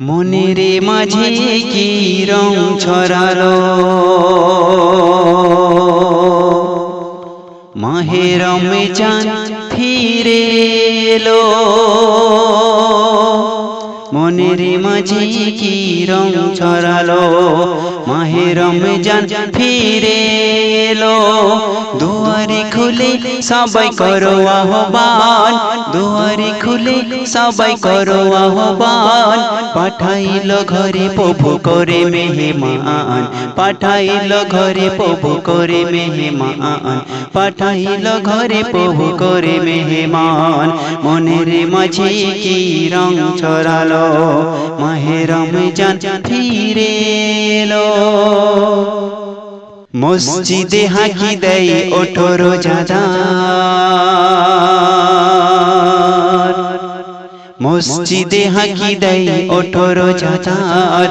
মনের মাঝে কি রং ছড়ালো, মাহে রমজান ফিরে এলো। মনের মাঝে কি রং ছড়ালো, মাহে রমজান ফিরে এলো। দুয়ারে খুলে সবাই করো আহ্বান, দুয়ারে খুলে সবাই করো আহ্বান। পাঠাইলো ঘরে প্রভু করে মেহমান, পাঠাইলো ঘরে প্রভু করে মেহমান, পাঠাইলো ঘরে প্রভু করে মেহমান। মনের মাঝে কি রং ছড়ালো, মাহে রমজান ফিরে এলো। মসজিদে হাঁকি দেয় ওঠো রোজাদার, মসজিদে হাঁকি দেয় ওঠো রোজাদার।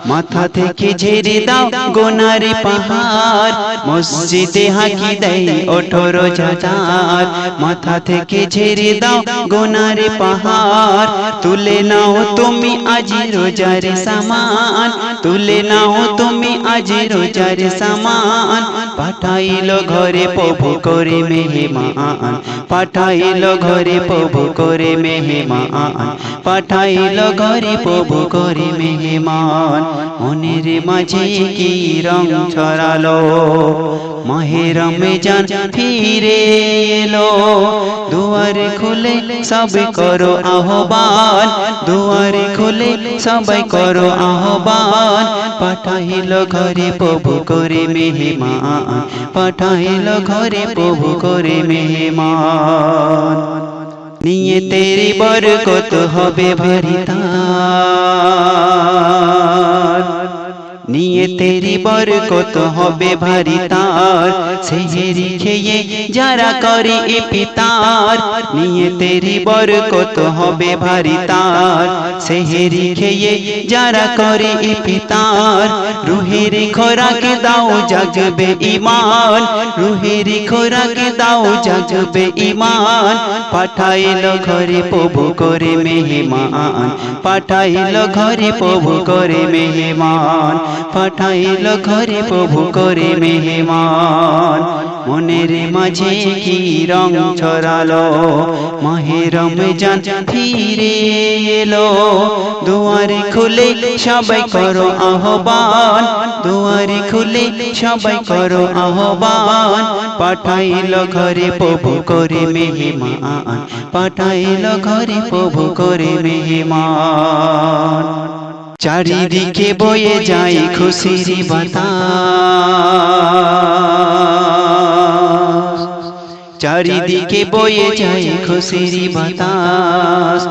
মাথা থেকে ঝেড়ে দাও গুনার পাহাড়, মসজিদে হাঁকি দেয় ওঠো রোজাদার। মাথা থেকে ঝেড়ে দাও গুনার পাহাড়। তুলে নাও তুমি আজ রোজার সামান, তুলে নাও তুমি আজ রোজার সামান। পাঠাইলো ঘরে প্রভু করে মেহমান, পাঠাইলো ঘরে প্রভু করে মেহমান, পাঠাইলো ঘরে প্রভু করে মেহমান। মনের মাঝে কি রং ছড়ালো, মাহে রমজান ফিরে এলো। দুয়ার খুলে সবাই করো আহ্বান, দুয়ার খুলে সবাই করো আহ্বান। পাঠাইলো ঘরে প্রভু করে মেহমান, পাঠাইলো ঘরে প্রভু করে মেহমান। নিয়ে তেরি বরকত হবে ভারী তার, নিয়ে তেরি বরকত হবে ভারী তার। সেহরি খেয়ে যারা করে ইফতার, নিয়ে তেরি বরকত হবে ভারী তার। সেহরি খেয়ে যারা করে ইফতার। রুহের খোরাক দাও জাগবে ঈমান, রুহের খোরাক দাও জাগবে ঈমান। পাঠাইলো ঘরে প্রভু করে মেহমান, পাঠাইলো ঘরে প্রভু করে মেহমান, পাঠাইলো ঘরে প্রভু করে মেহমান। মনের মাঝে কি রং ছড়ালো, মাহে রমজান ফিরে এলো। দুয়ারে খুলে সবাই করো আহ্বান, দুয়ারে খুলে সবাই করো আহ্বান। পাঠাইলো ঘরে প্রভু করে মেহমান, পাঠাইলো ঘরে প্রভু করে মেহমান। চারিদিকে বয়ে যায় খুশির বাতাস, চারিদিকে বয়ে যায় খুশির বাতাস।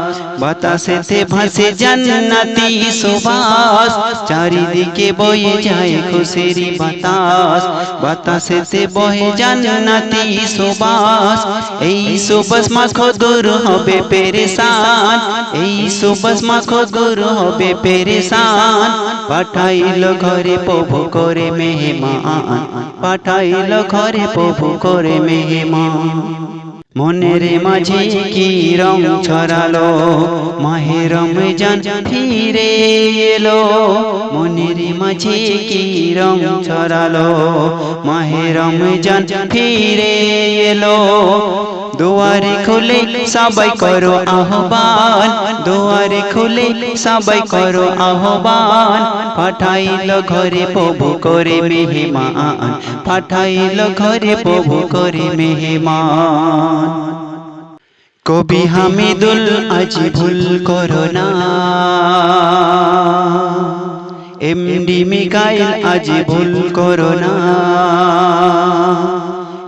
বাতাসেতে ভাসে জান্নাতি সুবাস, চারিদিকে বয়ে যায় খুশির বাতাস। বাতাসেতে বহে জান্নাতি সুবাস। এই সুবাস মাখো দূর হবে পেরেশান, এই সুবাস মাখো দূর হবে পেরেশান। পাঠাইলো ঘরে প্রভু করে মেহমান, পাঠাইলো ঘরে প্রভু করে মেহমান। মনের মাঝে কি রং ছড়ালো, মাহে রমজান ফিরে এলো। মনের মাঝে কি রং ছড়ালো, মাহে রমজান ফিরে এলো। দুয়ারে খুলে সবাই করো আহ্বান, দুয়ারে খুলে সবাই করো আহ্বান। পাঠাইলো ঘরে প্রভু করে মেহমান, পাঠাইলো ঘরে প্রভু করে মেহমান। কবি হামিদুল আজ ভুল করো না, এমডি মিকাইল আজ ভুল করো না।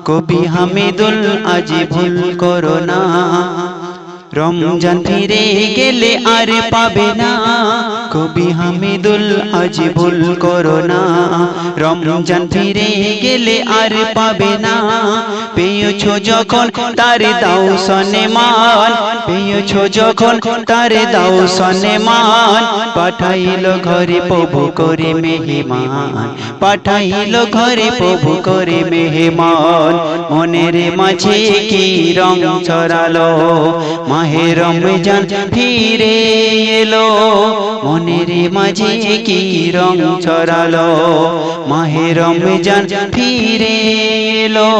কবি হামিদুল আজ ভুল করো না, রমজান ফিরে গেলে আর পাবে না। কবি হামিদুল আজ ভুল করো না, রমজান ফিরে গেলে আর পাবে না। পেয়েছো যখন তারে দাও সনেমান, পেয়েছো যখন তারে দাও সনেমান। পাঠাইলো ঘরে প্রভু করে মেহমান, পাঠাইলো ঘরে প্রভু করে মেহমান। মনের মাঝে কি রং ছড়ালো, মাহে রমজান ফিরে এলো, মনের মাঝে কি রং ছড়ালো। মাহে রমজান ফিরে এলো,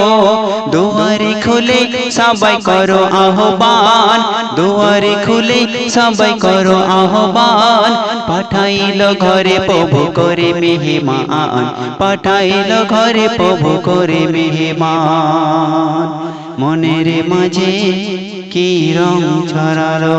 দুয়ারে খুলে সবাই করো আহ্বান, দুয়ারে খুলে সবাই করো আহ্বান। পাঠাইলো ঘরে প্রভু করে মেহমান, পাঠাইলো ঘরে প্রভু করে মেহমান। মনের মাঝে কি রং ছড়ালো।